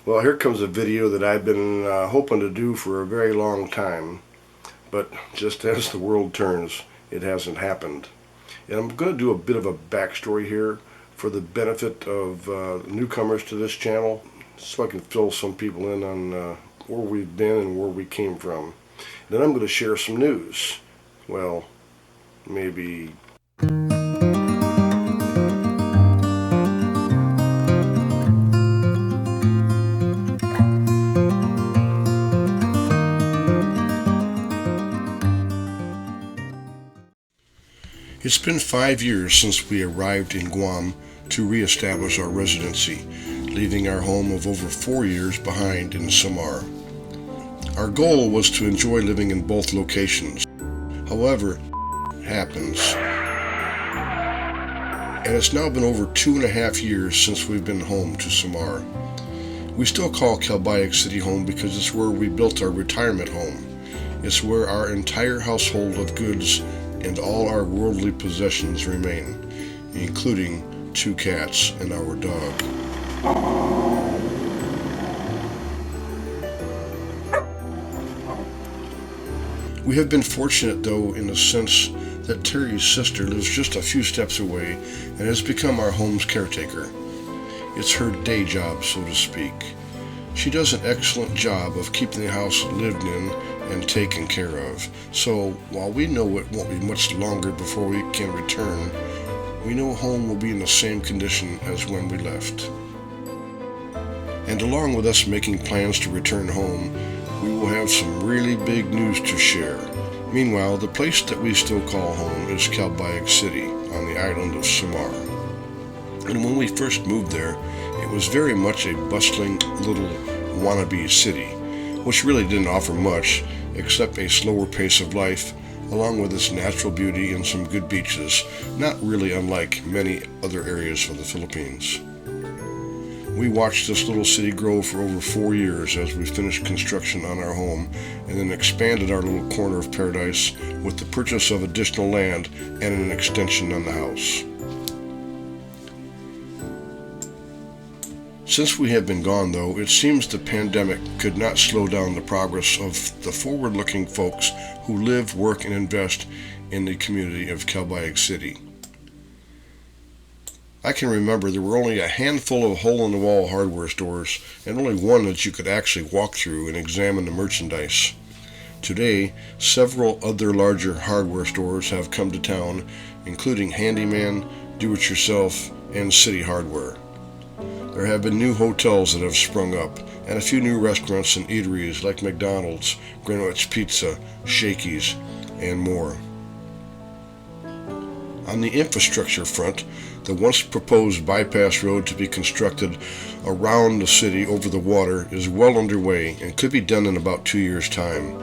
Well, here comes a video that I've been hoping to do for a very long time, but just as the world turns, it hasn't happened. And I'm going to do a bit of a backstory here for the benefit of newcomers to this channel, so I can fill some people in on where we've been and where we came from. Then I'm going to share some news. Well, maybe... It's been 5 years since we arrived in Guam to re-establish our residency, leaving our home of over 4 years behind in Samar. Our goal was to enjoy living in both locations. However, happens. And it's now been over 2.5 years since we've been home to Samar. We still call Calbayog City home because it's where we built our retirement home. It's where our entire household of goods and all our worldly possessions remain, including 2 cats and our dog. We have been fortunate, though, in the sense that Terry's sister lives just a few steps away and has become our home's caretaker. It's her day job, so to speak. She does an excellent job of keeping the house lived in and taken care of. So while we know it won't be much longer before we can return, we know home will be in the same condition as when we left. And along with us making plans to return home, we will have some really big news to share. Meanwhile, the place that we still call home is Calbayog City on the island of Samar. And when we first moved there, it was very much a bustling little wannabe city, which really didn't offer much except a slower pace of life, along with its natural beauty and some good beaches, not really unlike many other areas of the Philippines. We watched this little city grow for over 4 years as we finished construction on our home and then expanded our little corner of paradise with the purchase of additional land and an extension on the house. Since we have been gone, though, it seems the pandemic could not slow down the progress of the forward-looking folks who live, work, and invest in the community of Calbayog City. I can remember there were only a handful of hole-in-the-wall hardware stores and only one that you could actually walk through and examine the merchandise. Today, several other larger hardware stores have come to town, including Handyman, Do-It-Yourself, and City Hardware. There have been new hotels that have sprung up, and a few new restaurants and eateries like McDonald's, Greenwich Pizza, Shakey's, and more. On the infrastructure front, the once proposed bypass road to be constructed around the city over the water is well underway and could be done in about 2 years' time.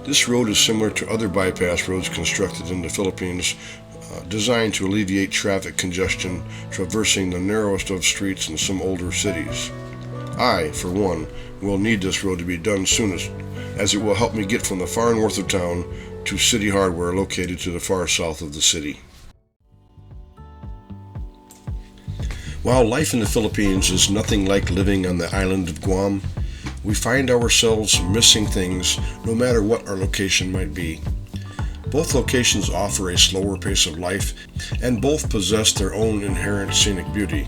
This road is similar to other bypass roads constructed in the Philippines, designed to alleviate traffic congestion traversing the narrowest of streets in some older cities. I, for one, will need this road to be done soonest, as it will help me get from the far north of town to City Hardware located to the far south of the city. While life in the Philippines is nothing like living on the island of Guam, we find ourselves missing things no matter what our location might be. Both locations offer a slower pace of life, and both possess their own inherent scenic beauty.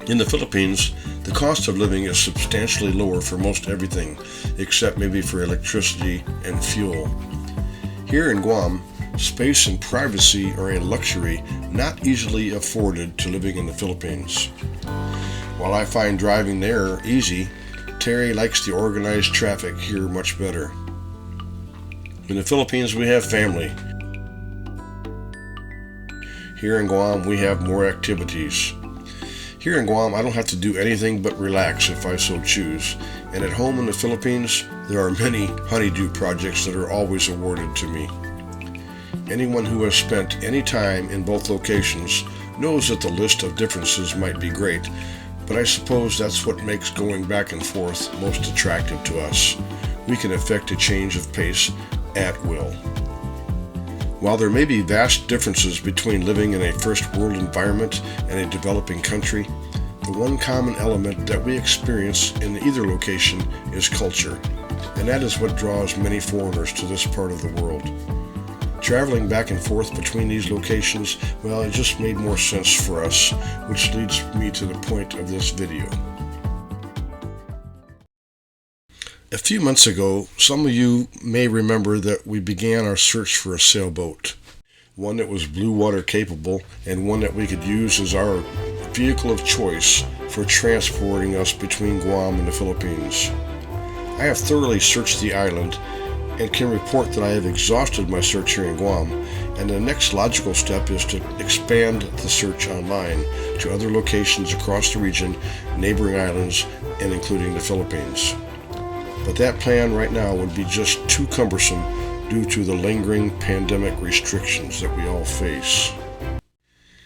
In the Philippines, the cost of living is substantially lower for most everything, except maybe for electricity and fuel. Here in Guam, space and privacy are a luxury not easily afforded to living in the Philippines. While I find driving there easy, Terry likes the organized traffic here much better. In the Philippines, we have family. Here in Guam, we have more activities. Here in Guam, I don't have to do anything but relax if I so choose. And at home in the Philippines, there are many honeydew projects that are always awarded to me. Anyone who has spent any time in both locations knows that the list of differences might be great, but I suppose that's what makes going back and forth most attractive to us. We can effect a change of pace at will. While there may be vast differences between living in a first world environment and a developing country, the The one common element that we experience in either location is culture, and that is what draws many foreigners to this part of the world. Traveling back and forth between these locations, well, it just made more sense for us, which leads me to the point of this video. A few months ago, some of you may remember that we began our search for a sailboat, one that was blue water capable and one that we could use as our vehicle of choice for transporting us between Guam and the Philippines. I have thoroughly searched the island and can report that I have exhausted my search here in Guam, and the next logical step is to expand the search online to other locations across the region, neighboring islands, and including the Philippines. But that plan right now would be just too cumbersome due to the lingering pandemic restrictions that we all face.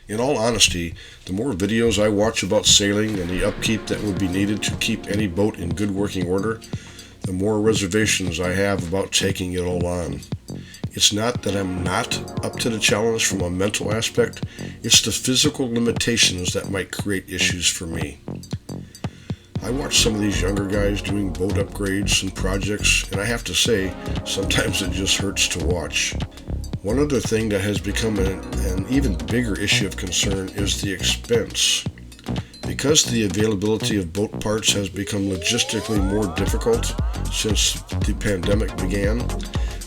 In all honesty, the more videos I watch about sailing and the upkeep that would be needed to keep any boat in good working order, the more reservations I have about taking it all on. It's not that I'm not up to the challenge from a mental aspect, it's the physical limitations that might create issues for me. I watch some of these younger guys doing boat upgrades and projects, and I have to say, sometimes it just hurts to watch. One other thing that has become an even bigger issue of concern is the expense. Because the availability of boat parts has become logistically more difficult since the pandemic began,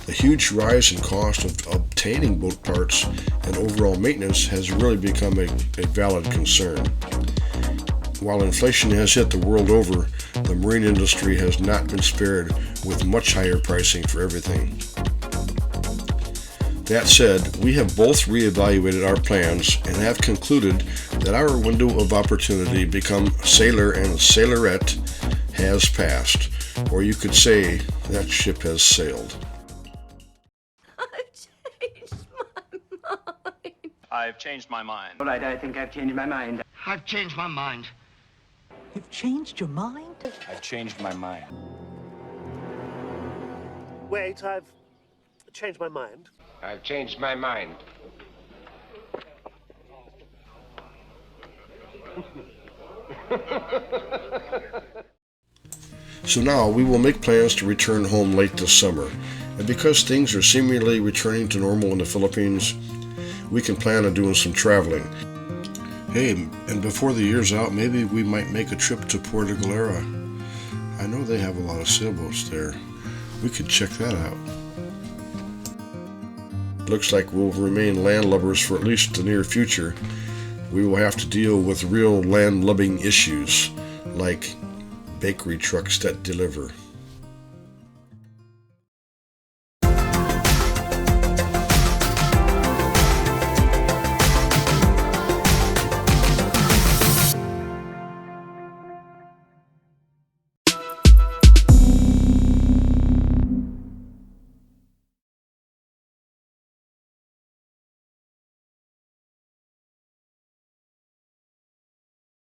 the huge rise in cost of obtaining boat parts and overall maintenance has really become a valid concern. While inflation has hit the world over, the marine industry has not been spared with much higher pricing for everything. That said, we have both reevaluated our plans and have concluded that our window of opportunity to become sailor and sailorette has passed, or you could say that ship has sailed. I've changed my mind. All right, I think I've changed my mind. I've changed my mind. You've changed your mind? I've changed my mind. Wait, I've changed my mind. I've changed my mind. So now we will make plans to return home late this summer, and because things are seemingly returning to normal in the Philippines, we can plan on doing some traveling. Hey, and before the year's out, maybe we might make a trip to Puerto Galera. I know they have a lot of sailboats there. We could check that out. Looks like we'll remain landlubbers for at least the near future. We will have to deal with real landlubbing issues, like bakery trucks that deliver.